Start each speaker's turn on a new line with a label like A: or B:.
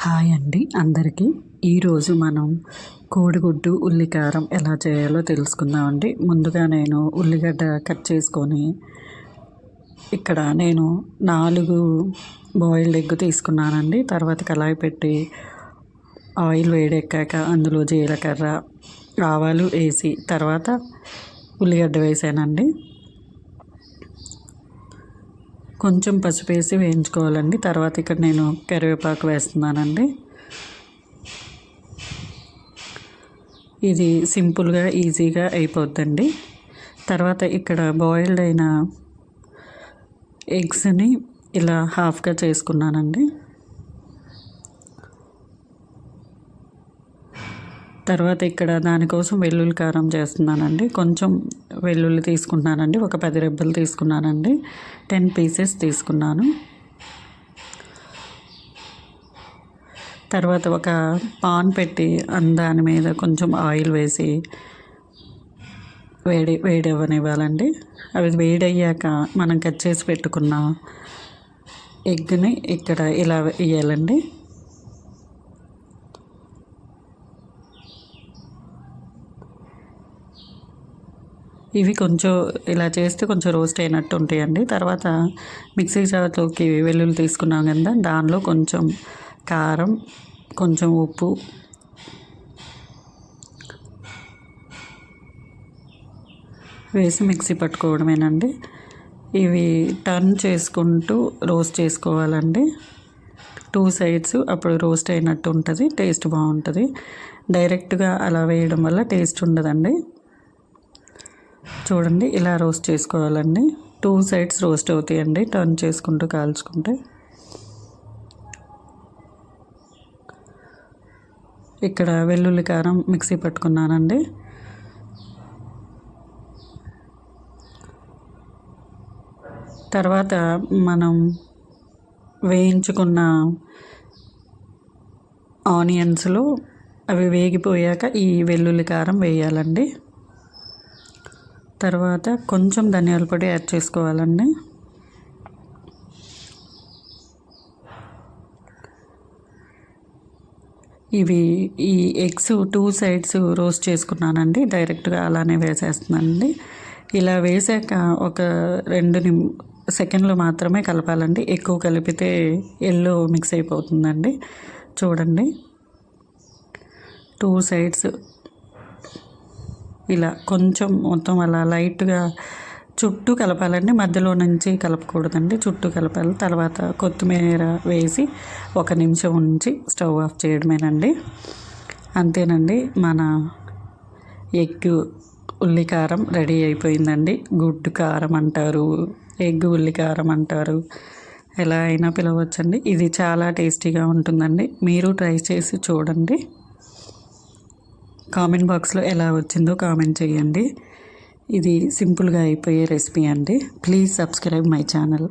A: Hi అండి అందరికీ. ఈరోజు మనం కోడిగుడ్డు ఉల్లికారం ఎలా చేయాలో తెలుసుకుందామండి. ముందుగా నేను ఉల్లిగడ్డ కట్ చేసుకొని ఇక్కడ నేను 4 బాయిల్డ్ ఎగ్ తీసుకున్నానండి. తర్వాత కళాయి పెట్టి ఆయిల్ వేడెక్కాక అందులో జీలకర్ర ఆవాలు వేసి తర్వాత ఉల్లిగడ్డ వేసానండి. కొంచెం పసుపు వేసి వేయించుకోవాలండి. తర్వాత ఇక్కడ నేను కరివేపాకు వేస్తున్నానండి. ఇది సింపుల్గా ఈజీగా అయిపోద్దండి. తర్వాత ఇక్కడ బాయిల్డ్ అయిన ఎగ్స్ని ఇలా హాఫ్గా చేసుకున్నానండి. తర్వాత ఇక్కడ దానికోసం వెల్లుల్లి కారం చేస్తున్నానండి. కొంచెం వెల్లుల్లి తీసుకున్నానండి, ఒక 10 రెబ్బలు తీసుకున్నానండి, 10 పీసెస్ తీసుకున్నాను. తర్వాత ఒక పాన్ పెట్టి దాని మీద కొంచెం ఆయిల్ వేసి వేడి అవ్వనివ్వాలండి. అవి వేడయ్యాక మనం కట్ చేసి పెట్టుకున్న ఎగ్ని ఇక్కడ ఇలా వేయాలండి. ఇవి కొంచెం ఇలా చేస్తే కొంచెం రోస్ట్ అయినట్టు ఉంటాయండి. తర్వాత మిక్సీ జార్లోకి వెల్లుల్లి తీసుకున్నాం కదా, దానిలో కొంచెం కారం, కొంచెం ఉప్పు వేసి మిక్సీ పట్టుకోవడమేనండి. ఇవి టర్న్ చేసుకుంటూ రోస్ట్ చేసుకోవాలండి 2 సైడ్స్. అప్పుడు రోస్ట్ అయినట్టు ఉంటుంది, టేస్ట్ బాగుంటుంది. డైరెక్ట్గా అలా వేయడం వల్ల టేస్ట్ ఉండదండి. చూడండి, ఇలా రోస్ట్ చేసుకోవాలండి. 2 సైడ్స్ రోస్ట్ అవుతాయండి టర్న్ చేసుకుంటూ కాల్చుకుంటే. ఇక్కడ వెల్లుల్లి కారం మిక్సీ పట్టుకున్నానండి. తర్వాత మనం వేయించుకున్న ఆనియన్స్లో అవి వేగిపోయాక ఈ వెల్లుల్లి కారం వేయాలండి. తర్వాత కొంచెం ధనియాల పొడి యాడ్ చేసుకోవాలండి. ఈ ఎగ్స్ 2 సైడ్స్ రోస్ట్ చేసుకున్నానండి. డైరెక్ట్గా అలానే వేసేస్తున్నానండి. ఇలా వేసాక ఒక 2 సెకండ్లు మాత్రమే కలపాలండి. ఎక్కువ కలిపితే ఎల్లో మిక్స్ అయిపోతుందండి. చూడండి, 2 సైడ్స్ ఇలా కొంచెం మొత్తం అలా లైట్గా చుట్టూ కలపాలండి. మధ్యలో నుంచి కలపకూడదండి, చుట్టూ కలపాలి. తర్వాత కొత్తిమీర వేసి 1 నిమిషం ఉంచి స్టవ్ ఆఫ్ చేయడమేనండి. అంతేనండి, మన ఎగ్ ఉల్లి కారం రెడీ అయిపోయిందండి. గుడ్డు కారం అంటారు, ఎగ్ ఉల్లి కారం అంటారు, ఎలా అయినా పిలవచ్చండి. ఇది చాలా టేస్టీగా ఉంటుందండి. మీరు ట్రై చేసి చూడండి. కామెంట్ బాక్స్లో ఎలా వచ్చిందో కామెంట్ చేయండి. ఇది సింపుల్గా అయిపోయే రెసిపీ అండి. Please subscribe my channel.